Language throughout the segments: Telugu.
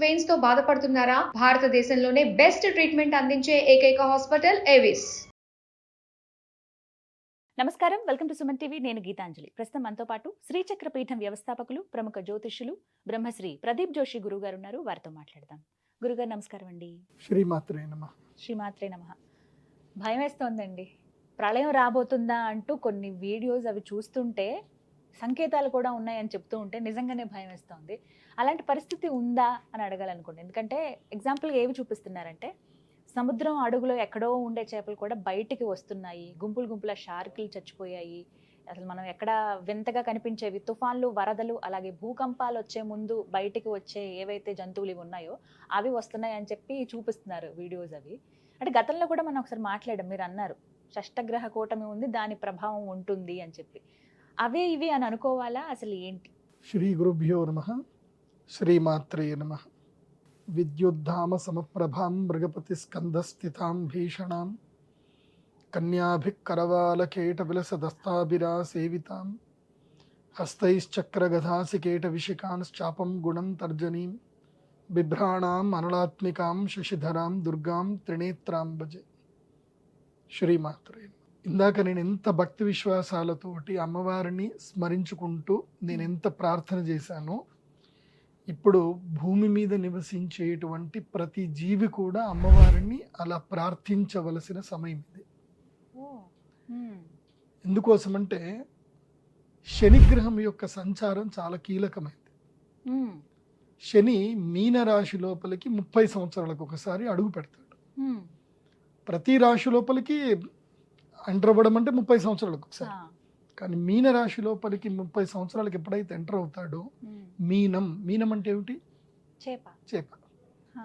వెయిన్స్ తో బాధపడుతున్నారా? భారతదేశంలోనే బెస్ట్ ట్రీట్మెంట్ అందించే ఏకైక హాస్పిటల్ ఏవిస్. నమస్కారం, వెల్కమ్ టు సుమన్ టీవీ. నేను గీతాంజలి. ప్రస్తుతం మనతో పాటు శ్రీచక్ర పీఠం వ్యవస్థాపకులు, ప్రముఖ జ్యోతిష్యులు బ్రహ్మశ్రీ ప్రదీప్ జోషి గురువు గారు ఉన్నారు. వారితో మాట్లాడదాం. గురుగారు నమస్కారం అండి. శ్రీమాత్రే నమః. శ్రీమాత్రే నమః. భయం వేస్తోందండి. ప్రళయం రాబోతుందా అంటూ కొన్ని వీడియోస్ అవి చూస్తుంటే సంకేతాలు కూడా ఉన్నాయని చెప్తూ ఉంటే నిజంగానే భయం వేస్తోంది. అలాంటి పరిస్థితి ఉందా అని అడగాలనుకోండి. ఎందుకంటే ఎగ్జాంపుల్గా ఏవి చూపిస్తున్నారంటే, సముద్రం అడుగులో ఎక్కడో ఉండే చేపలు కూడా బయటికి వస్తున్నాయి, గుంపులు గుంపుల షార్కులు చచ్చిపోయాయి. అసలు మనం ఎక్కడ వింతగా కనిపించేవి తుఫాన్లు, వరదలు, అలాగే భూకంపాలు వచ్చే ముందు బయటికి వచ్చే ఏవైతే జంతువులు ఇవి ఉన్నాయో అవి వస్తున్నాయి అని చెప్పి చూపిస్తున్నారు వీడియోస్. అవి అంటే గతంలో కూడా మనం ఒకసారి మాట్లాడాం, మీరు అన్నారు షష్టగ్రహ కూటమి ఉంది, దాని ప్రభావం ఉంటుంది అని చెప్పి. అవే ఇవి అని అనుకోవాలా? అసలు ఏంటి? శ్రీ గురుభ్యో నమః. శ్రీమాత్రే నమః. విద్యుద్ధామ సమప్రభాం మృగపతి స్కందస్థితాం భీషణాం కన్యాభికరవాలకేట విలసదస్తాభిరా సేవితాం హస్తైశ్చక్రగధాసికేట విశికాంశ్చాపం గుణం తర్జనీం బిభ్రాణాం అనలాత్మికాం శశిధరాం దుర్గాం త్రినేత్రాం భజే. శ్రీమాత్రే. ఇందాక నేను ఎంత భక్తి విశ్వాసాలతోటి అమ్మవారిని స్మరించుకుంటూ నేను ఎంత ప్రార్థన చేశానో, ఇప్పుడు భూమి మీద నివసించేటువంటి ప్రతి జీవి కూడా అమ్మవారిని అలా ప్రార్థించవలసిన సమయం ఇది. ఎందుకోసమంటే శనిగ్రహం యొక్క సంచారం చాలా కీలకమైంది. శని మీనరాశి లోపలికి 30 సంవత్సరాలకు ఒకసారి అడుగు పెడతాడు. ప్రతి రాశి లోపలికి ఎంటర్ అవ్వడం అంటే 30 సంవత్సరాలకు ఒకసారి. కానీ మీనరాశి లోపలికి 30 సంవత్సరాలకు ఎప్పుడైతే ఎంటర్ అవుతాడో, మీనం అంటే ఏమిటి? చేప.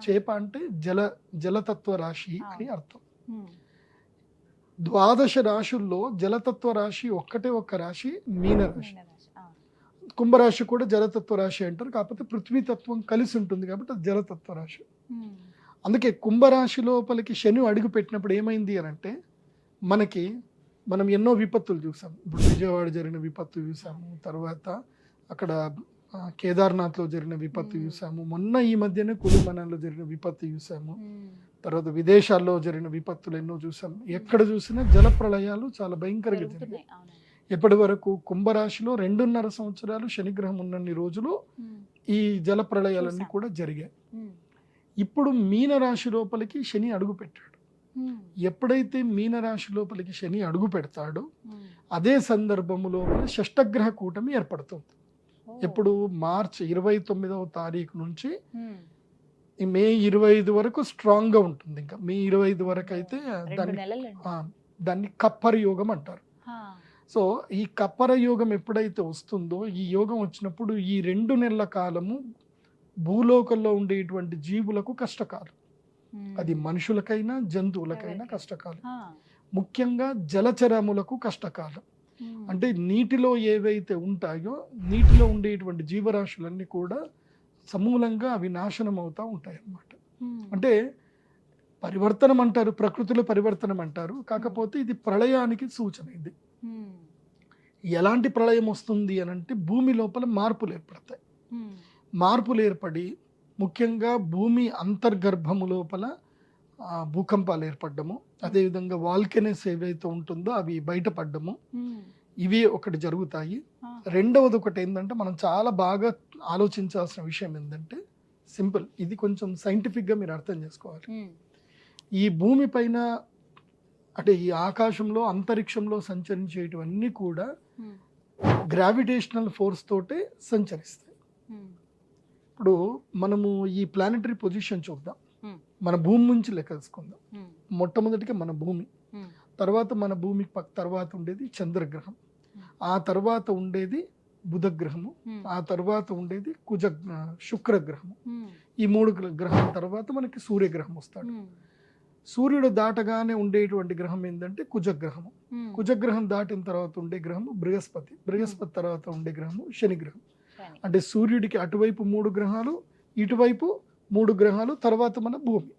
చేప అంటే జలతత్వ రాశి అని అర్థం. 12 రాశుల్లో జలతత్వ రాశి ఒక్కటే ఒక్క రాశి మీనరాశి. కుంభరాశి కూడా జలతత్వ రాశి అంటారు, కాకపోతే పృథ్వీతత్వం కలిసి ఉంటుంది కాబట్టి అది జలతత్వ రాశి. అందుకే కుంభరాశి లోపలికి శని అడుగు పెట్టినప్పుడు ఏమైంది అని అంటే, మనం ఎన్నో విపత్తులు చూసాం. ఇప్పుడు విజయవాడ జరిగిన విపత్తు చూసాము, తర్వాత అక్కడ కేదార్నాథ్లో జరిగిన విపత్తు చూసాము, మొన్న ఈ మధ్యనే కులుమనాల్లో జరిగిన విపత్తు చూసాము, తర్వాత విదేశాల్లో జరిగిన విపత్తులు ఎన్నో చూసాము. ఎక్కడ చూసినా జల ప్రళయాలు చాలా భయంకరంగా జరిగాయి. ఎప్పటి వరకు కుంభరాశిలో 2.5 సంవత్సరాలు శనిగ్రహం ఉన్నన్ని రోజులు ఈ జల ప్రళయాలన్నీ కూడా జరిగాయి. ఇప్పుడు మీనరాశి లోపలికి శని అడుగు పెట్టాడు. ఎప్పుడైతే మీనరాశి లోపలికి శని అడుగు పెడతాడో అదే సందర్భంలో షష్టగ్రహ కూటమి ఏర్పడుతుంది. ఎప్పుడు మార్చి 29వ తారీఖు నుంచి మే 25 వరకు స్ట్రాంగ్ గా ఉంటుంది. ఇంకా మే 25 వరకు అయితే దాన్ని కప్పర యోగం అంటారు. సో ఈ కప్పర యోగం ఎప్పుడైతే వస్తుందో, ఈ యోగం వచ్చినప్పుడు ఈ 2 నెలల కాలము భూలోకంలో ఉండేటువంటి జీవులకు కష్టకాలం. అది మనుషులకైనా జంతువులకైనా కష్టకాలం. ముఖ్యంగా జలచరములకు కష్టకాలం. అంటే నీటిలో ఏవైతే ఉంటాయో, నీటిలో ఉండేటువంటి జీవరాశులన్నీ కూడా సమూలంగా అవి నాశనం అవుతూ ఉంటాయి అన్నమాట. అంటే పరివర్తనం అంటారు, ప్రకృతిలో పరివర్తనం అంటారు, కాకపోతే ఇది ప్రళయానికి సూచన. ఇది ఎలాంటి ప్రళయం వస్తుంది అని అంటే, భూమి లోపల మార్పులు ఏర్పడతాయి. మార్పులు ఏర్పడి ముఖ్యంగా భూమి అంతర్గర్భము లోపల భూకంపాలు ఏర్పడ్డము, అదేవిధంగా వాల్కెనస్ ఏవైతే ఉంటుందో అవి బయటపడ్డము, ఇవి ఒకటి జరుగుతాయి. రెండవది ఒకటి ఏంటంటే, మనం చాలా బాగా ఆలోచించాల్సిన విషయం ఏంటంటే, సింపుల్, ఇది కొంచెం సైంటిఫిక్గా మీరు అర్థం చేసుకోవాలి. ఈ భూమి పైన అంటే ఈ ఆకాశంలో అంతరిక్షంలో సంచరించేటివన్నీ కూడా గ్రావిటేషనల్ ఫోర్స్ తోటే సంచరిస్తాయి. ఇప్పుడు మనము ఈ ప్లానెటరీ పొజిషన్ చూద్దాం. మన భూమి నుంచి లెక్క తీసుకుందాం. మొట్టమొదటిగా మన భూమి, తర్వాత మన భూమి తర్వాత ఉండేది చంద్రగ్రహం, ఆ తర్వాత ఉండేది బుధగ్రహము, ఆ తర్వాత ఉండేది శుక్రగ్రహము. ఈ 3 గ్రహం తర్వాత మనకి సూర్యగ్రహం వస్తాడు. సూర్యుడు దాటగానే ఉండేటువంటి గ్రహం ఏంటంటే కుజగ్రహము. కుజగ్రహం దాటిన తర్వాత ఉండే గ్రహము బృహస్పతి. బృహస్పతి తర్వాత ఉండే గ్రహము శనిగ్రహం. అంటే సూర్యుడికి అటువైపు 3 గ్రహాలు, ఇటువైపు 3 గ్రహాలు, తర్వాత మన భూమి.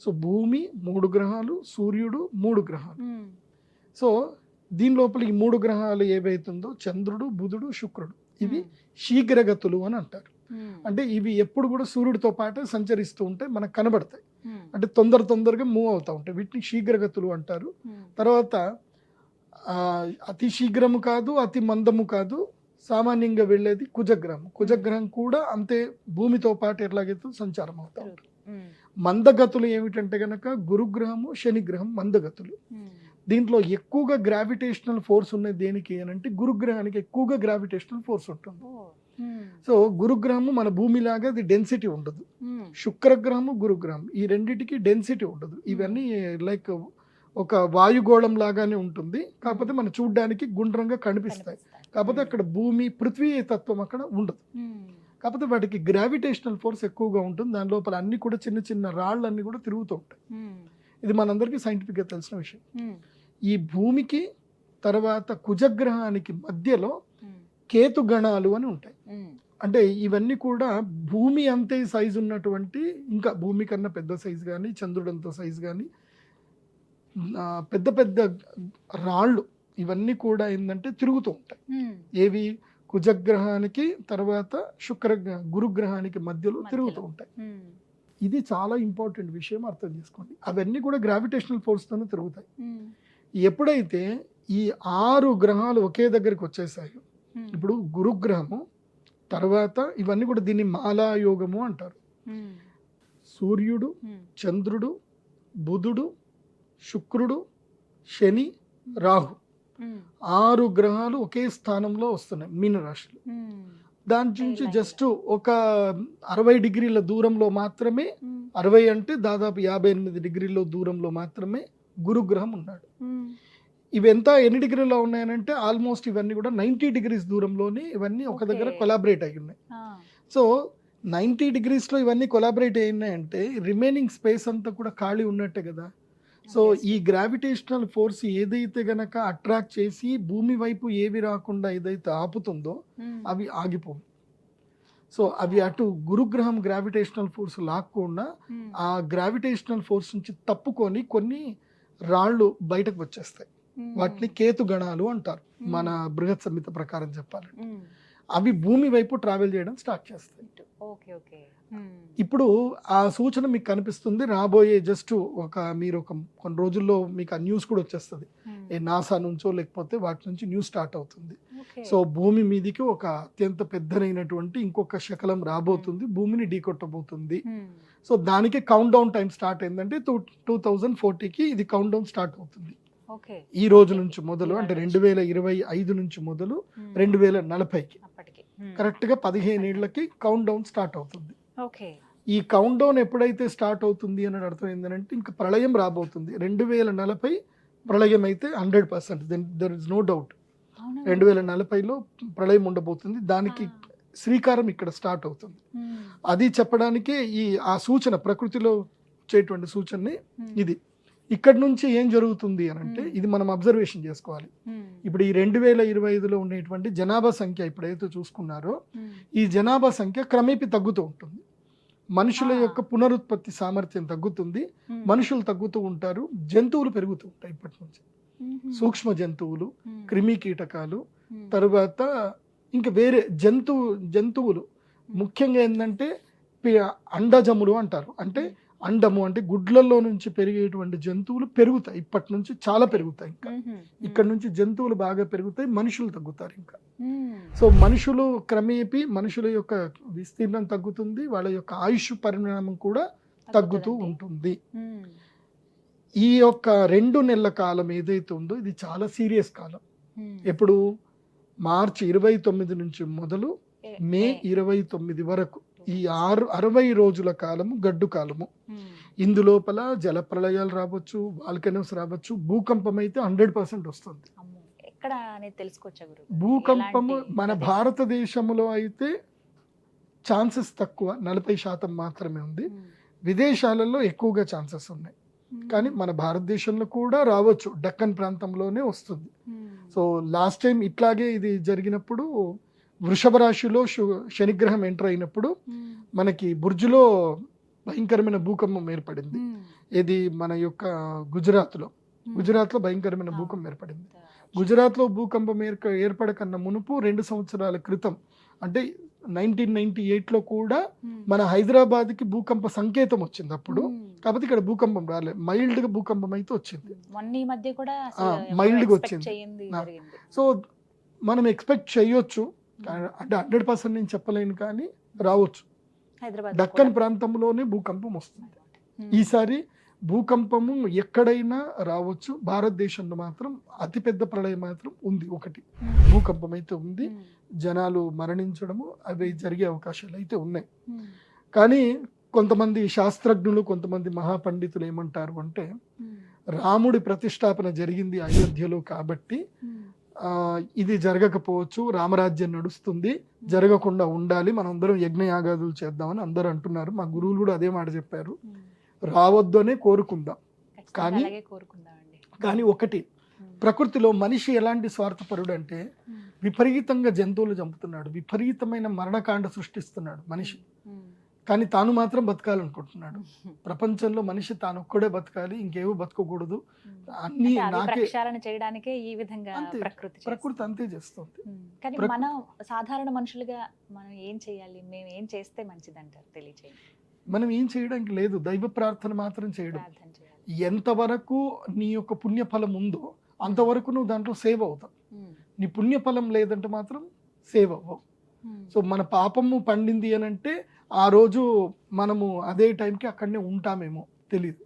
సో భూమి 3 గ్రహాలు, సూర్యుడు 3 గ్రహాలు. సో దీని లోపల ఈ 3 గ్రహాలు ఏవైతుందో చంద్రుడు, బుధుడు, శుక్రుడు, ఇవి శీఘ్రగతులు అని అంటారు. అంటే ఇవి ఎప్పుడు కూడా సూర్యుడితో పాటే సంచరిస్తూ ఉంటాయి, మనకు కనబడతాయి. అంటే తొందరగా మూవ్ అవుతూ ఉంటాయి. వీటిని శీఘ్రగతులు అంటారు. తర్వాత అతి శీఘ్రము కాదు, అతి మందము కాదు, సామాన్యంగా వెళ్ళేది కుజగ్రహం. కుజగ్రహం కూడా అంతే భూమితో పాటు ఎట్లాగైతే సంచారం అవుతా ఉంటుంది. మందగతులు ఏమిటంటే గనక గురుగ్రహము, శనిగ్రహం మందగతులు. దీంట్లో ఎక్కువగా గ్రావిటేషనల్ ఫోర్స్ ఉన్నది దేనికి అని అంటే గురుగ్రహానికి ఎక్కువగా గ్రావిటేషనల్ ఫోర్స్ ఉంటుంది. సో గురుగ్రహము మన భూమిలాగా అది డెన్సిటీ ఉండదు. శుక్రగ్రహము, గురుగ్రహం ఈ రెండిటికి డెన్సిటీ ఉండదు. ఇవన్నీ లైక్ ఒక వాయుగోళం లాగానే ఉంటుంది, కాకపోతే మనం చూడడానికి గుండ్రంగా కనిపిస్తాయి. కాకపోతే అక్కడ భూమి, పృథ్వీ తత్వం అక్కడ ఉండదు. కాకపోతే వాటికి గ్రావిటేషనల్ ఫోర్స్ ఎక్కువగా ఉంటుంది. దాని లోపల అన్ని కూడా చిన్న చిన్న రాళ్ళన్నీ కూడా తిరుగుతూ ఉంటాయి. ఇది మనందరికీ సైంటిఫిక్గా తెలిసిన విషయం. ఈ భూమికి తర్వాత కుజగ్రహానికి మధ్యలో కేతు గణాలు అని ఉంటాయి. అంటే ఇవన్నీ కూడా భూమి అంతే సైజు ఉన్నటువంటి, ఇంకా భూమి కన్నా పెద్ద సైజు కానీ, చంద్రుడంత సైజు కానీ పెద్ద పెద్ద రాళ్ళు ఇవన్నీ కూడా ఏంటంటే తిరుగుతూ ఉంటాయి. ఏవి? కుజగ్రహానికి తర్వాత గురుగ్రహానికి మధ్యలో తిరుగుతూ ఉంటాయి. ఇది చాలా ఇంపార్టెంట్ విషయం, అర్థం చేసుకోండి. అవన్నీ కూడా గ్రావిటేషనల్ ఫోర్స్తోనే తిరుగుతాయి. ఎప్పుడైతే ఈ 6 గ్రహాలు ఒకే దగ్గరికి వచ్చేసాయో, ఇప్పుడు గురుగ్రహము తర్వాత ఇవన్నీ కూడా దీన్ని మాలాయోగము అంటారు. సూర్యుడు, చంద్రుడు, బుధుడు, శుక్రుడు, శని, రాహు 6 గ్రహాలు ఒకే స్థానంలో వస్తున్నాయి మీనరాశిలో. దాని నుంచి జస్ట్ ఒక 60 డిగ్రీల దూరంలో మాత్రమే, 60 అంటే దాదాపు 58 డిగ్రీల దూరంలో మాత్రమే గురుగ్రహం ఉన్నాడు. ఇవెంత ఎన్ని డిగ్రీలో ఉన్నాయనంటే ఆల్మోస్ట్ ఇవన్నీ కూడా 90 డిగ్రీస్ దూరంలోనే ఇవన్నీ ఒక దగ్గర కొలాబరేట్ అయి ఉన్నాయి. సో 90 డిగ్రీస్లో ఇవన్నీ కొలాబరేట్ అయినాయంటే రిమైనింగ్ స్పేస్ అంతా కూడా ఖాళీ ఉన్నట్టే కదా. సో ఈ గ్రావిటేషనల్ ఫోర్స్ ఏదైతే గనక అట్రాక్ట్ చేసి భూమి వైపు ఏవి రాకుండా ఏదైతే ఆపుతుందో అవి ఆగిపోవు. సో అవి అటు గురుగ్రహం గ్రావిటేషనల్ ఫోర్స్ లాక్కుండా ఆ గ్రావిటేషనల్ ఫోర్స్ నుంచి తప్పుకొని కొన్ని రాళ్ళు బయటకు వచ్చేస్తాయి. వాటిని కేతు గణాలు అంటారు మన బృహత్ సంహిత ప్రకారం చెప్పాలంటే. అవి భూమి వైపు ట్రావెల్ చేయడం స్టార్ట్ చేస్తాయి. ఇప్పుడు ఆ సూచన మీకు కనిపిస్తుంది రాబోయే జస్ట్ మీరు కొన్ని రోజుల్లో మీకు ఆ న్యూస్ కూడా వచ్చేస్తుంది. నాసా నుంచో లేకపోతే వాటి నుంచి న్యూస్ స్టార్ట్ అవుతుంది. సో భూమి మీదికి ఒక అత్యంత పెద్దనైనటువంటి ఇంకొక శకలం రాబోతుంది, భూమిని ఢీకొట్టబోతుంది. సో దానికి కౌంట్ డౌన్ టైం స్టార్ట్ అయిందంటే 2040కి ఇది కౌంట్ డౌన్ స్టార్ట్ అవుతుంది. ఈ రోజు నుంచి మొదలు, అంటే 2025 నుంచి మొదలు 2040కి కరెక్ట్ గా 15 ఏళ్లకి కౌంట్ డౌన్ స్టార్ట్ అవుతుంది. ఈ కౌంట్ డౌన్ ఎప్పుడైతే స్టార్ట్ అవుతుంది అని అర్థం ఏంటంటే ఇంకా ప్రళయం రాబోతుంది. 2040 ప్రళయం అయితే 100%, దెర్ ఇస్ నో డౌట్. 2040లో ప్రళయం ఉండబోతుంది. దానికి శ్రీకారం ఇక్కడ స్టార్ట్ అవుతుంది. అది చెప్పడానికి ఆ సూచన, ప్రకృతిలో వచ్చేటువంటి సూచనని ఇది. ఇక్కడ నుంచి ఏం జరుగుతుంది అని అంటే ఇది మనం అబ్జర్వేషన్ చేసుకోవాలి. ఇప్పుడు ఈ 2025లో ఉండేటువంటి జనాభా సంఖ్య ఇప్పుడైతే చూసుకున్నారో ఈ జనాభా సంఖ్య క్రమేపీ తగ్గుతూ ఉంటుంది. మనుషుల యొక్క పునరుత్పత్తి సామర్థ్యం తగ్గుతుంది, మనుషులు తగ్గుతూ ఉంటారు, జంతువులు పెరుగుతూ ఉంటాయి. ఇప్పటి నుంచి సూక్ష్మ జంతువులు, క్రిమి కీటకాలు, తర్వాత ఇంకా వేరే జంతువులు ముఖ్యంగా ఏంటంటే అండజములు అంటారు. అంటే అండము అంటే గుడ్లలో నుంచి పెరిగేటువంటి జంతువులు పెరుగుతాయి. ఇప్పటి నుంచి చాలా పెరుగుతాయి. ఇంకా ఇక్కడ నుంచి జంతువులు బాగా పెరుగుతాయి, మనుషులు తగ్గుతారు. ఇంకా సో మనుషులు క్రమేపీ మనుషుల యొక్క విస్తీర్ణం తగ్గుతుంది, వాళ్ళ యొక్క ఆయుష్ పరిణామం కూడా తగ్గుతూ ఉంటుంది. ఈ యొక్క 2 నెలల కాలం ఏదైతే ఉందో ఇది చాలా సీరియస్ కాలం. ఎప్పుడు మార్చి 29 నుంచి మొదలు మే 29 వరకు ఈ 60 రోజుల కాలము గడ్డు కాలము. ఇందులోపల జల ప్రళయాలు రావచ్చు, వాల్కనోస్ రావచ్చు, భూకంపం అయితే 100% వస్తుంది. భూకంపము మన భారతదేశంలో అయితే ఛాన్సెస్ తక్కువ, 40% మాత్రమే ఉంది. విదేశాలలో ఎక్కువగా ఛాన్సెస్ ఉన్నాయి. కానీ మన భారతదేశంలో కూడా రావచ్చు, డక్కన్ ప్రాంతంలోనే వస్తుంది. సో లాస్ట్ టైం ఇట్లాగే ఇది జరిగినప్పుడు వృషభ రాశిలో శనిగ్రహం ఎంటర్ అయినప్పుడు మనకి బుర్జులో భయంకరమైన భూకంపం ఏర్పడింది. ఇది మన యొక్క గుజరాత్లో భయంకరమైన భూకంపం ఏర్పడింది. గుజరాత్లో భూకంపం ఏర్పడకన్నా మునుపు 2 సంవత్సరాల క్రితం, అంటే 1998లో కూడా మన హైదరాబాద్కి భూకంప సంకేతం వచ్చింది అప్పుడు. కాకపోతే ఇక్కడ భూకంపం రాలేదు, మైల్డ్గా భూకంపం అయితే వచ్చింది. మొన్న ఈ మధ్య కూడా మైల్డ్గా వచ్చింది. సో మనం ఎక్స్పెక్ట్ చేయొచ్చు, అంటే 100% నేను చెప్పలేను, కానీ రావచ్చు. దక్కన్ ప్రాంతంలోనే భూకంపం వస్తుంది ఈసారి. భూకంపము ఎక్కడైనా రావచ్చు, భారతదేశంలో మాత్రం అతిపెద్ద ప్రళయం మాత్రం ఉంది, ఒకటి భూకంపం అయితే ఉంది. జనాలు మరణించడము అవి జరిగే అవకాశాలు అయితే ఉన్నాయి. కానీ కొంతమంది శాస్త్రజ్ఞులు, కొంతమంది మహాపండితులు ఏమంటారు అంటే, రాముడి ప్రతిష్టాపన జరిగింది అయోధ్యలో కాబట్టి ఇది జరగకపోవచ్చు, రామరాజ్యం నడుస్తుంది, జరగకుండా ఉండాలి, మనందరం యజ్ఞయాగాదులు చేద్దామని అందరూ అంటున్నారు. మా గురువులు కూడా అదే మాట చెప్పారు, రావద్దు అనే కోరుకుందాం. కానీ ఒకటి, ప్రకృతిలో మనిషి ఎలాంటి స్వార్థపరుడు అంటే, విపరీతంగా జంతువులు చంపుతున్నాడు, విపరీతమైన మరణకాండ సృష్టిస్తున్నాడు మనిషి. కానీ తాను మాత్రం బతకాలనుకుంటున్నాడు. ప్రపంచంలో మనిషి తాను ఒక్కడే బతకాలి, ఇంకేవో బతకకూడదు, అన్ని నాకే చేయడానికే ఈ విధంగా ప్రకృతి అంతే చేస్తుంది. కానీ మనం సాధారణ మనుషులుగా మనం ఏం చేయాలి, మేము ఏం చేస్తే మంచిది అంటారు, తెలియచేయండి. మనం ఏం చేయడానికి లేదు, దైవ ప్రార్థన మాత్రం చేయడం. ఎంతవరకు నీ యొక్క పుణ్యఫలం ఉందో అంతవరకు నువ్వు దాంట్లో సేవ్ అవుతావు. నీ పుణ్యఫలం లేదంటే మాత్రం సేవ్ అవ్వవు. సో మన పాపము పండింది అని అంటే ఆ రోజు మనము అదే టైంకి అక్కడనే ఉంటామేమో తెలియదు.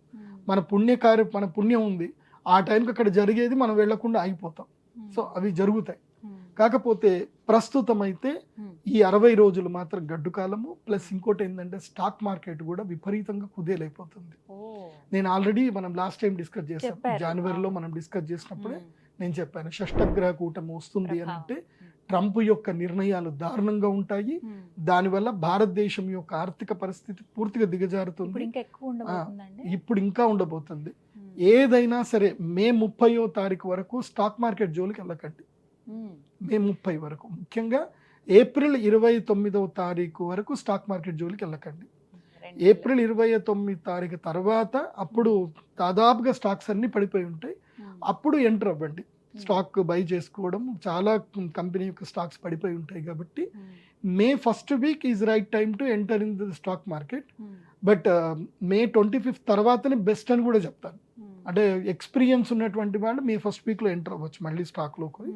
మన పుణ్యం ఉంది, ఆ టైంకి అక్కడ జరిగేది మనం వెళ్లకుండా ఆగిపోతాం. సో అవి జరుగుతాయి. కాకపోతే ప్రస్తుతం అయితే ఈ 60 రోజులు మాత్రం గడ్డు కాలము. ప్లస్ ఇంకోటి ఏంటంటే, స్టాక్ మార్కెట్ కూడా విపరీతంగా కుదేలైపోతుంది. నేను ఆల్రెడీ మనం లాస్ట్ టైం డిస్కస్ చేసాం, జనవరిలో మనం డిస్కస్ చేసినప్పుడే నేను చెప్పాను, షష్టగ్రహ కూటమి వస్తుంది అని అంటే ట్రంప్ యొక్క నిర్ణయాలు దారుణంగా ఉంటాయి. దానివల్ల భారతదేశం యొక్క ఆర్థిక పరిస్థితి పూర్తిగా దిగజారుతుంది. ఇప్పుడు ఇంకా ఉండబోతుంది. ఏదైనా సరే మే 30వ తారీఖు వరకు స్టాక్ మార్కెట్ జోలికి వెళ్ళకండి. మే 30 వరకు, ముఖ్యంగా ఏప్రిల్ 29వ తారీఖు వరకు స్టాక్ మార్కెట్ జోలికి వెళ్ళకండి. ఏప్రిల్ 29 తారీఖు తర్వాత అప్పుడు దాదాపుగా స్టాక్స్ అన్ని పడిపోయి ఉంటాయి, అప్పుడు ఎంటర్ అవ్వండి. స్టాక్ బై చేసుకోవడం, చాలా కంపెనీ యొక్క స్టాక్స్ పడిపోయి ఉంటాయి కాబట్టి May first week is right time to enter in the stock market. But May 25 తర్వాతనే బెస్ట్ అని కూడా చెప్తాను. అంటే ఎక్స్పీరియన్స్ ఉన్నటువంటి వాళ్ళు మే ఫస్ట్ వీక్లో ఎంటర్ అవ్వచ్చు మళ్ళీ స్టాక్లోకి.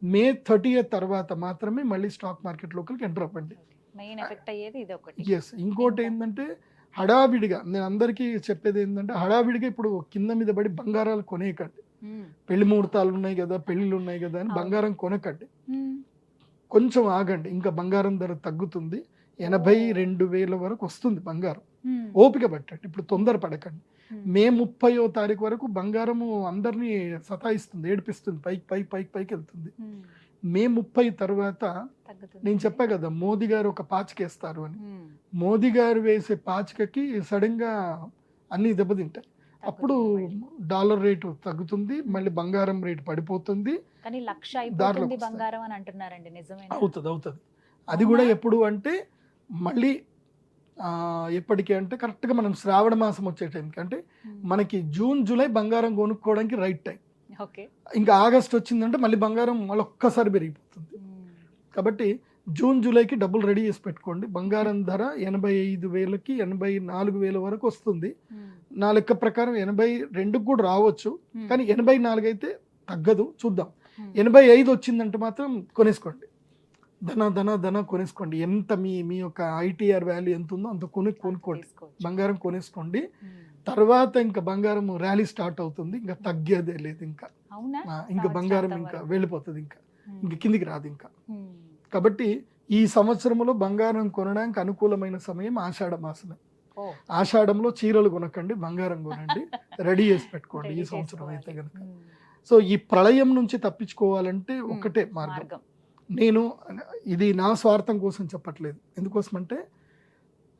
మే 30th తర్వాత మాత్రమే మళ్ళీ స్టాక్ మార్కెట్ లోకి ఎంటర్ అవ్వండి. ఎస్, ఇంకోటి ఏంటంటే హడావిడిగా, నేను అందరికీ చెప్పేది ఏంటంటే, హడావిడిగా ఇప్పుడు కింద మీద పడి బంగారాలు కొనేయకండి. పెళ్లి ముహూర్తాలు ఉన్నాయి కదా, పెళ్లిళ్ళు ఉన్నాయి కదా అని బంగారం కొనకండి. కొంచెం ఆగండి, ఇంకా బంగారం ధర తగ్గుతుంది. 82,000 వరకు వస్తుంది బంగారం. ఓపిక పట్టండి, ఇప్పుడు తొందర పడకండి. మే 30వ తారీఖు వరకు బంగారము అందరినీ సతాయిస్తుంది, ఏడిపిస్తుంది, పైకి వెళ్తుంది. మే 30 తర్వాత నేను చెప్పా కదా, మోదీ గారు ఒక పాచికేస్తారు అని. మోదీ గారు వేసే పాచికకి సడన్ గా అన్ని దెబ్బతింటాయి. అప్పుడు డాలర్ రేటు తగ్గుతుంది, మళ్ళీ బంగారం రేటు పడిపోతుంది. అవుతుంది. అది కూడా ఎప్పుడు అంటే మళ్ళీ ఎప్పటికీ అంటే కరెక్ట్గా మనం శ్రావణ మాసం వచ్చే టైంకి, అంటే మనకి జూన్ జూలై బంగారం కొనుక్కోవడానికి రైట్ టైం. ఇంకా ఆగస్ట్ వచ్చిందంటే మళ్ళీ బంగారం మళ్ళీ ఒక్కసారి పెరిగిపోతుంది. కాబట్టి జూన్ జూలైకి డబ్బులు రెడీ చేసి పెట్టుకోండి. బంగారం ధర 85,000కి 84,000 వరకు వస్తుంది. నా లెక్క ప్రకారం 82 కూడా రావచ్చు, కానీ 84 అయితే తగ్గదు, చూద్దాం. 85 వచ్చిందంటే మాత్రం కొనేసుకోండి, ధన కొనేసుకోండి. ఎంత మీ యొక్క ఐటీఆర్ వాల్యూ ఎంత ఉందో అంత కొనుక్కోండి, బంగారం కొనేసుకోండి. తర్వాత ఇంకా బంగారం ర్యాలీ స్టార్ట్ అవుతుంది, ఇంకా తగ్గేదే లేదు. ఇంకా బంగారం ఇంకా వెళ్ళిపోతుంది, ఇంకా కిందికి రాదు ఇంకా. కాబట్టి ఈ సంవత్సరంలో బంగారం కొనడానికి అనుకూలమైన సమయం ఆషాఢ మాసమే. ఆషాఢంలో చీరలు కొనకండి, బంగారం కొనండి, రెడీ చేసి పెట్టుకోండి ఈ సంవత్సరం అయితే కనుక. సో ఈ ప్రళయం నుంచి తప్పించుకోవాలంటే ఒకటే మార్గం. నేను ఇది నా స్వార్థం కోసం చెప్పట్లేదు. ఎందుకోసం అంటే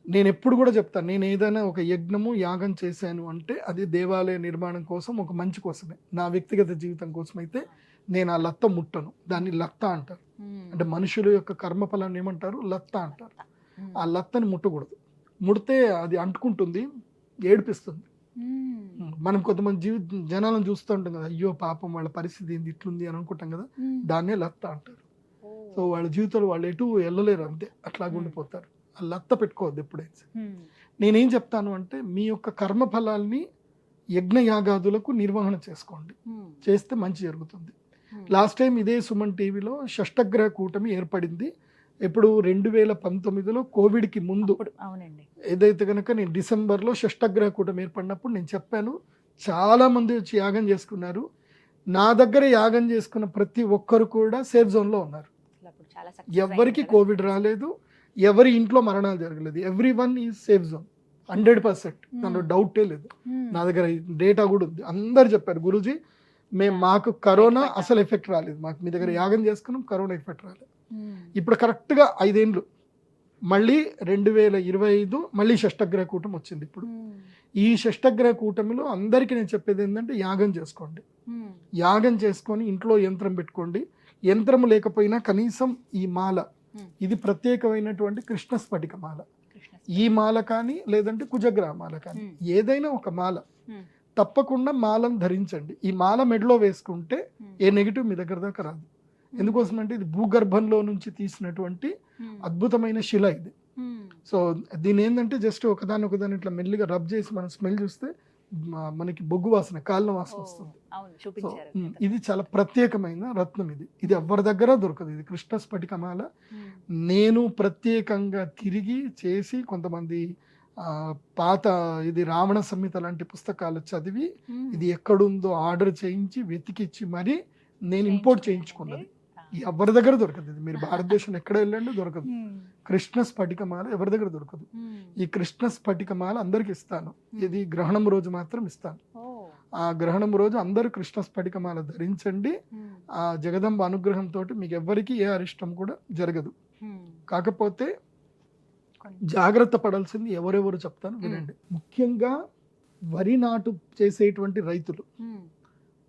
నేను ఎప్పుడు కూడా చెప్తాను, నేను ఏదైనా ఒక యజ్ఞము యాగం చేశాను అంటే అది దేవాలయ నిర్మాణం కోసం, ఒక మంచి కోసమే. నా వ్యక్తిగత జీవితం కోసం అయితే నేను ఆ లత్త ముట్టను. దాన్ని లత్త అంటారు. అంటే మనుషుల యొక్క కర్మఫలాన్ని ఏమంటారు? లత్త అంటారు. ఆ లత్తని ముట్టకూడదు. ముడితే అది అంటుకుంటుంది, ఏడిపిస్తుంది. మనం కొంతమంది జనాలను చూస్తూ ఉంటాం కదా, అయ్యో పాపం వాళ్ళ పరిస్థితి ఏంది ఇట్లుంది అని అనుకుంటాం కదా, దాన్నే లత్త అంటారు. సో వాళ్ళ జీవితంలో వాళ్ళు ఎటు వెళ్ళలేరు, అంతే అట్లాగ ఉండిపోతారు. లత్త పెట్టుకోవద్దు ఎప్పుడైతే. నేనేం చెప్తాను అంటే మీ యొక్క కర్మ ఫలాల్ని యజ్ఞయాగాదులకు నిర్వహణ చేసుకోండి, చేస్తే మంచి జరుగుతుంది. లాస్ట్ టైం ఇదే సుమన్ టీవీలో షష్టగ్రహ కూటమి ఏర్పడింది. ఎప్పుడు 2019లో కోవిడ్కి ముందు. అవునండి. ఏదైతే కనుక నేను డిసెంబర్లో షష్టగ్రహ కూటమి ఏర్పడినప్పుడు నేను చెప్పాను, చాలా మంది వచ్చి యాగం చేసుకున్నారు. నా దగ్గర యాగం చేసుకున్న ప్రతి ఒక్కరు కూడా సేఫ్ జోన్లో ఉన్నారు. ఎవరికి కోవిడ్ రాలేదు, ఎవరి ఇంట్లో మరణాలు జరగలేదు. Every one is safe zone 100%. దాంట్లో డౌటే లేదు. నా దగ్గర డేటా కూడా ఉంది. అందరు చెప్పారు, గురూజీ మాకు కరోనా అసలు ఎఫెక్ట్ రాలేదు, మాకు మీ దగ్గర యాగం చేసుకున్నాం, కరోనా ఎఫెక్ట్ రాలేదు. ఇప్పుడు కరెక్ట్గా 5 ఏళ్ళు మళ్ళీ 2025 మళ్ళీ షష్టగ్రహ కూటమి వచ్చింది. ఇప్పుడు ఈ షష్టగ్రహ కూటమిలో అందరికీ నేను చెప్పేది ఏంటంటే యాగం చేసుకోండి. యాగం చేసుకొని ఇంట్లో యంత్రం పెట్టుకోండి. యంత్రం లేకపోయినా కనీసం ఈ మాల, ఇది ప్రత్యేకమైనటువంటి కృష్ణ స్ఫటిక మాల, ఈ మాల కానీ లేదంటే కుజగ్రహ మాల కానీ ఏదైనా ఒక మాల తప్పకుండా మాలను ధరించండి. ఈ మాల మెడలో వేసుకుంటే ఏ నెగిటివ్ మీ దగ్గర దాకా రాదు. ఎందుకోసం అంటే ఇది భూగర్భంలో నుంచి తీసినటువంటి అద్భుతమైన శిల ఇది. సో దీని ఏంటంటే జస్ట్ ఒకదాని ఇట్లా మెల్లిగా రబ్ చేసి మనం స్మెల్ చూస్తే మనకి బొగ్గు వాసన, కాలిన వాసన వస్తుంది. ఇది చాలా ప్రత్యేకమైన రత్నం. ఇది ఎవరి దగ్గర దొరకదు. ఇది కృష్ణ స్ఫటికమాల. నేను ప్రత్యేకంగా తిరిగి చేసి కొంతమంది పాత ఇది రావణ సంహిత లాంటి పుస్తకాలు చదివి ఇది ఎక్కడుందో ఆర్డర్ చేయించి వెతికిచ్చి మరి నేను ఇంపోర్ట్ చేయించుకున్నది. ఎవరి దగ్గర దొరకదు. ఇది మీరు భారతదేశం ఎక్కడ వెళ్ళండి దొరకదు. కృష్ణ స్ఫటికమాల ఎవరి దగ్గర దొరకదు. ఈ కృష్ణ స్ఫటికమాల అందరికి ఇస్తాను. ఇది గ్రహణం రోజు మాత్రం ఇస్తాను. ఆ గ్రహణం రోజు అందరూ కృష్ణ స్ఫటికమాల ధరించండి. ఆ జగదంబ అనుగ్రహంతో మీకు ఎవరికి ఏ అరిష్టం కూడా జరగదు. కాకపోతే జాగ్రత్త పడాల్సింది ఎవరెవరు చెప్తాను వినండి. ముఖ్యంగా వరి నాటు చేసేటువంటి రైతులు,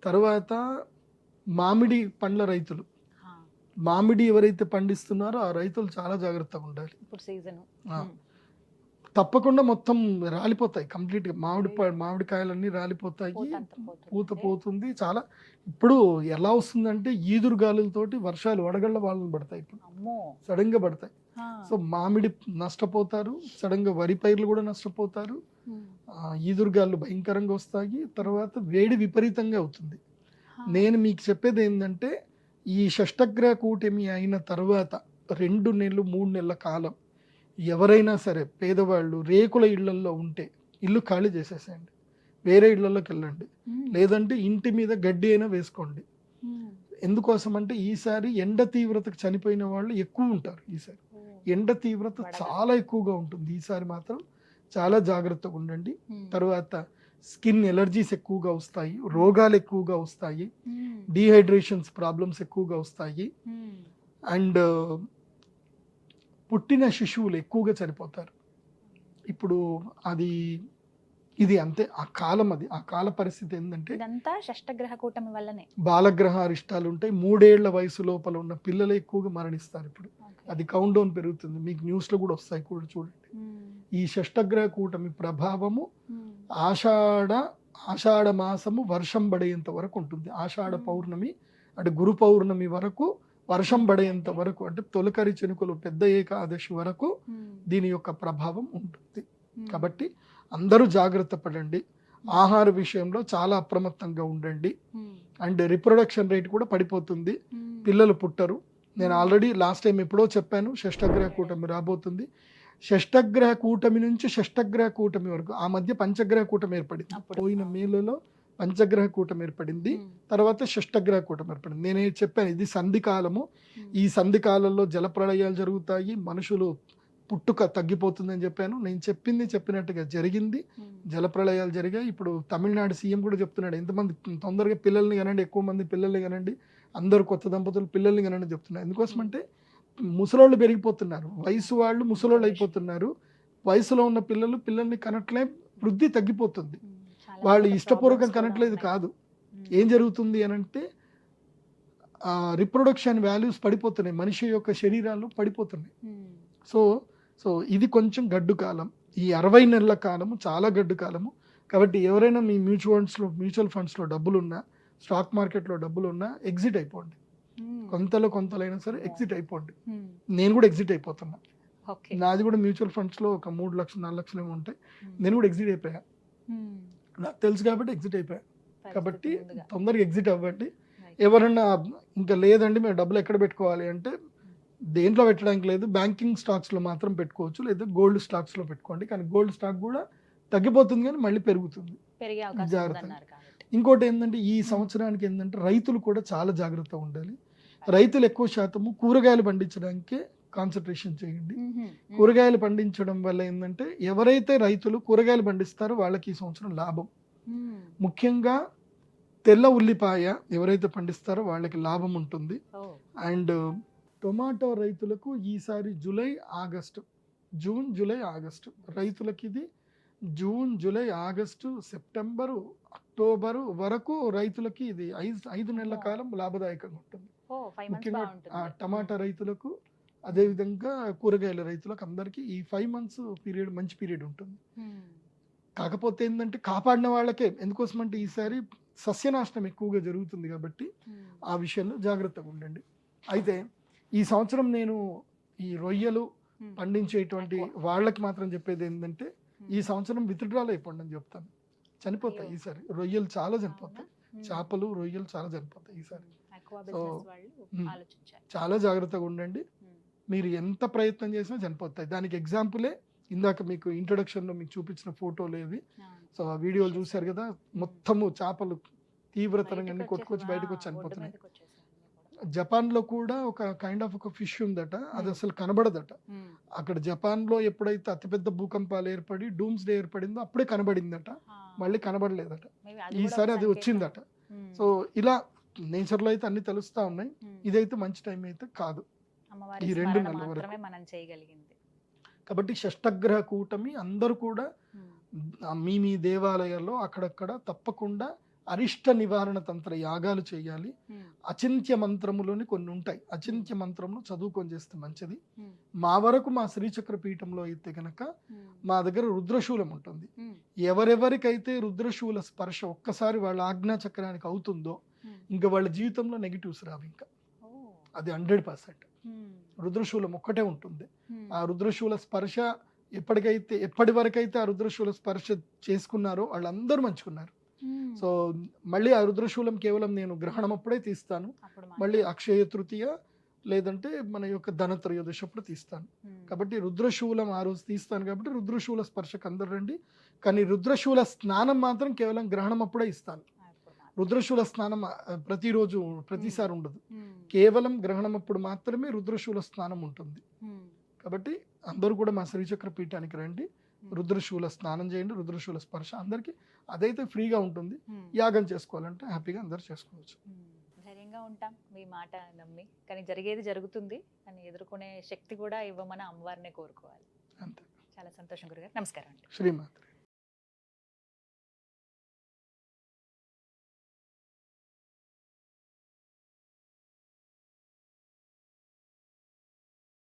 తర్వాత మామిడి పండ్ల రైతులు, మామిడి ఎవరైతే పండిస్తున్నారో ఆ రైతులు చాలా జాగ్రత్తగా ఉండాలి. తప్పకుండా మొత్తం రాలిపోతాయి కంప్లీట్గా. మామిడికాయలన్నీ రాలిపోతాయి, పూత పోతుంది. చాలా ఇప్పుడు ఎలా వస్తుందంటే ఈదురు గాలులతోటి వర్షాలు వడగళ్ళ వాళ్ళని పడతాయి, ఇప్పుడు సడన్ గా పడతాయి. సో మామిడి నష్టపోతారు, సడన్ గా వరి పైర్లు కూడా నష్టపోతారు. ఈదురుగాళ్ళు భయంకరంగా వస్తాయి. తర్వాత వేడి విపరీతంగా అవుతుంది. నేను మీకు చెప్పేది ఏంటంటే ఈ షష్టగ్రహ కూటమి అయిన తర్వాత 2 నెలలు 3 నెలల కాలం ఎవరైనా సరే పేదవాళ్ళు రేకుల ఇళ్లల్లో ఉంటే ఇల్లు ఖాళీ చేసేసేయండి, వేరే ఇళ్లలోకి వెళ్ళండి. లేదంటే ఇంటి మీద గడ్డి అయినా వేసుకోండి. ఎందుకోసం అంటే ఈసారి ఎండ తీవ్రతకు చనిపోయిన వాళ్ళు ఎక్కువ ఉంటారు. ఈసారి ఎండ తీవ్రత చాలా ఎక్కువగా ఉంటుంది. ఈసారి మాత్రం చాలా జాగ్రత్తగా ఉండండి. తర్వాత స్కిన్ ఎలర్జీస్ ఎక్కువగా వస్తాయి, రోగాలు ఎక్కువగా వస్తాయి, డీహైడ్రేషన్స్ ప్రాబ్లమ్స్ ఎక్కువగా వస్తాయి. అండ్ పుట్టిన శిశువులు ఎక్కువగా చనిపోతారు. ఇప్పుడు ఇది అంతే ఆ కాలం. ఆ కాల పరిస్థితి ఏంటంటే ఇదంతా షష్టగ్రహ కూటమి వల్లనే బాలగ్రహ అరిష్టాలు ఉంటాయి. 3 ఏళ్ల వయసు లోపల ఉన్న పిల్లలు ఎక్కువగా మరణిస్తారు. ఇప్పుడు అది కౌంట్ డౌన్ పెరుగుతుంది. మీకు న్యూస్లో కూడా వస్తాయి కూడా చూడండి. ఈ షష్టగ్రహ కూటమి ప్రభావము ఆషాఢ మాసము వర్షం పడేంత వరకు ఉంటుంది. ఆషాఢ పౌర్ణమి అంటే గురు పౌర్ణమి వరకు వర్షం పడేంత వరకు, అంటే తొలకరి చెనుకలు పెద్ద ఏకాదశి వరకు దీని యొక్క ప్రభావం ఉంటుంది. కాబట్టి అందరూ జాగ్రత్త పడండి. ఆహార విషయంలో చాలా అప్రమత్తంగా ఉండండి. అండ్ రిప్రొడక్షన్ రేట్ కూడా పడిపోతుంది, పిల్లలు పుట్టరు. నేను ఆల్రెడీ లాస్ట్ టైం ఎప్పుడో చెప్పాను, షష్టగ్రహ కూటమి రాబోతుంది. షష్టగ్రహ కూటమి నుంచి షష్టగ్రహ కూటమి వరకు ఆ మధ్య పంచగ్రహ కూటమి ఏర్పడింది. పోయిన మేలలో పంచగ్రహ కూటమి ఏర్పడింది, తర్వాత షష్టగ్రహ కూటమి ఏర్పడింది. నేనే చెప్పాను ఇది సంధికాలము. ఈ సంధికాలంలో జలప్రళయాలు జరుగుతాయి, మనుషులు పుట్టుక తగ్గిపోతుందని చెప్పాను. నేను చెప్పినట్టుగా జరిగింది. జలప్రళయాలు జరిగాయి. ఇప్పుడు తమిళనాడు సీఎం కూడా చెప్తున్నాడు, ఎంతమంది తొందరగా పిల్లల్ని కనండి, ఎక్కువ మంది పిల్లల్ని కనండి, అందరు కొత్త దంపతులు పిల్లల్ని కనండి చెప్తున్నారు. ఎందుకోసం అంటే ముసలోళ్ళు పెరిగిపోతున్నారు, వయసు వాళ్ళు ముసలోళ్ళు అయిపోతున్నారు. వయసులో ఉన్న పిల్లల్ని కనట్లే, వృద్ధి తగ్గిపోతుంది. వాళ్ళు ఇష్టపూర్వకం కనట్లేదు కాదు. ఏం జరుగుతుంది అని అంటే రిప్రొడక్షన్ వాల్యూస్ పడిపోతున్నాయి, మనిషి యొక్క శరీరాలు పడిపోతున్నాయి. సో ఇది కొంచెం గడ్డు కాలం. ఈ 60 నెలల కాలము చాలా గడ్డు కాలము. కాబట్టి ఎవరైనా మీ మ్యూచువల్ ఫండ్స్లో డబ్బులున్నా, స్టాక్ మార్కెట్లో డబ్బులున్నా ఎగ్జిట్ అయిపోండి. కొంతలైనా సరే ఎగ్జిట్ అయిపోండి. నేను కూడా ఎగ్జిట్ అయిపోతున్నా. ఓకే. నాది కూడా మ్యూచువల్ ఫండ్స్లో ఒక 3 లక్షలు 4 లక్షలు ఏమో ఉంటాయి. నేను కూడా ఎగ్జిట్ అయిపోయా. నాకు తెలుసు కాబట్టి ఎగ్జిట్ అయిపోయా. కాబట్టి తొందరగా ఎగ్జిట్ అవ్వండి. ఎవరన్నా ఇంకా లేదండి మేము డబ్బులు ఎక్కడ పెట్టుకోవాలి అంటే దేంట్లో పెట్టడానికి లేదు, బ్యాంకింగ్ స్టాక్స్లో మాత్రం పెట్టుకోవచ్చు, లేదా గోల్డ్ స్టాక్స్లో పెట్టుకోండి. కానీ గోల్డ్ స్టాక్ కూడా తగ్గిపోతుంది కానీ మళ్ళీ పెరుగుతుంది, జాగ్రత్త. ఇంకోటి ఏంటంటే ఈ సంవత్సరానికి ఏంటంటే రైతులు కూడా చాలా జాగ్రత్తగా ఉండాలి. రైతులు ఎక్కువ శాతము కూరగాయలు పండించడానికే కాన్సన్ట్రేషన్ చేయండి. కూరగాయలు పండించడం వల్ల ఏంటంటే ఎవరైతే రైతులు కూరగాయలు పండిస్తారో వాళ్ళకి ఈ సంవత్సరం లాభం. ముఖ్యంగా తెల్ల ఉల్లిపాయ ఎవరైతే పండిస్తారో వాళ్ళకి లాభం ఉంటుంది. అండ్ టొమాటో రైతులకు ఈసారి జూన్ జూలై ఆగస్టు రైతులకి ఇది June July August September October వరకు రైతులకి ఇది 5 నెలల కాలం లాభదాయకంగా ఉంటుంది. ముఖ్యంగా టమాటా రైతులకు అదేవిధంగా కూరగాయల రైతులకు అందరికీ ఈ 5 months పీరియడ్ మంచి పీరియడ్ ఉంటుంది. కాకపోతే ఏంటంటే కాపాడిన వాళ్ళకే, ఎందుకోసం అంటే ఈసారి సస్యనాశనం ఎక్కువగా జరుగుతుంది కాబట్టి ఆ విషయంలో జాగ్రత్తగా ఉండండి. అయితే ఈ సంవత్సరం నేను ఈ రొయ్యలు పండించేటువంటి వాళ్ళకి మాత్రం చెప్పేది ఏంటంటే ఈ సంవత్సరం విత్డ్రాల్ అయిపోండి అని చెప్తాను. చనిపోతాయి ఈసారి రొయ్యలు చాలా చనిపోతాయి, చేపలు రొయ్యలు చాలా చనిపోతాయి ఈసారి. సో చాలా జాగ్రత్తగా ఉండండి. మీరు ఎంత ప్రయత్నం చేసినా చనిపోతాయి. దానికి ఎగ్జాంపులే ఇందాక మీకు ఇంట్రొడక్షన్లో మీకు చూపించిన ఫోటోలు ఏవి. సో ఆ వీడియోలు చూశారు కదా, మొత్తము చేపలు తీవ్రతరంగా కొట్టుకొచ్చి బయటకు వచ్చి చనిపోతున్నాయి. జపాన్లో కూడా ఒక కైండ్ ఆఫ్ ఒక ఫిష్ ఉందట, అది అసలు కనబడదట. అక్కడ జపాన్లో ఎప్పుడైతే అతిపెద్ద భూకంపాలు ఏర్పడి డూమ్స్ డే ఏర్పడిందో అప్పుడే కనబడిందట, మళ్ళీ కనబడలేదట. ఈసారి అది వచ్చిందట. సో ఇలా నేచర్లో అయితే అన్ని తెలుస్తా ఉన్నాయి. ఇదైతే మంచి టైం అయితే కాదు ఈ 2 నెలల వరకు. కాబట్టి షష్టగ్రహ కూటమి అందరూ కూడా మీ దేవాలయాల్లో అక్కడక్కడ తప్పకుండా అరిష్ట నివారణ తంత్ర యాగాలు చేయాలి. అచింత్య మంత్రములోని కొన్ని ఉంటాయి, అచింత్య మంత్రములు చదువుకొని చేస్తే మంచిది. మా వరకు మా శ్రీచక్ర పీఠంలో అయితే కనుక మా దగ్గర రుద్రశూలం ఉంటుంది. ఎవరెవరికైతే రుద్రశూల స్పర్శ ఒక్కసారి వాళ్ళ ఆజ్ఞాచక్రానికి అవుతుందో ఇంకా వాళ్ళ జీవితంలో నెగిటివ్స్ రావు. ఇంకా అది 100%. రుద్రశూలం ఒక్కటే ఉంటుంది. ఆ రుద్రశూల స్పర్శ ఎప్పటి వరకైతే ఆ రుద్రశూల స్పర్శ చేసుకున్నారో వాళ్ళందరూ మంచుకున్నారు. సో మళ్ళీ ఆ రుద్రశూలం కేవలం నేను గ్రహణం అప్పుడే తీస్తాను, మళ్ళీ అక్షయ తృతీయ లేదంటే మన యొక్క ధనత్రయోదశి అప్పుడు తీస్తాను. కాబట్టి రుద్రశూలం ఆ రోజు తీస్తాను కాబట్టి రుద్రశూల స్పర్శకు అందరు రండి. కానీ రుద్రశూల స్నానం మాత్రం కేవలం గ్రహణం అప్పుడే ఇస్తాను. రుద్రశూల స్నానం ప్రతిరోజు ప్రతిసారి ఉండదు, కేవలం గ్రహణం అప్పుడు మాత్రమే రుద్రశూల స్నానం ఉంటుంది. కాబట్టి అందరూ కూడా మా శ్రీచక్ర పీఠానికి రండి, రుద్రశూల స్నానం చేయండి, రుద్రశూల స్పర్శ అందరికీ అదైతే ఫ్రీగా ఉంటుంది. యాగం చేసుకోవాలంటే హ్యాపీగా అందరు చేసుకోవచ్చు. ధైర్యంగా ఉంటాం మీ మాట నమ్మి, కానీ జరిగేది జరుగుతుంది, కానీ ఎదుర్కొనే శక్తి కూడా ఇవ్వమని అమ్మవారినే కోరుకోవాలి. అంతే. చాలా సంతోషం గురుగారు. నమస్కారం. శ్రీమాత్రే.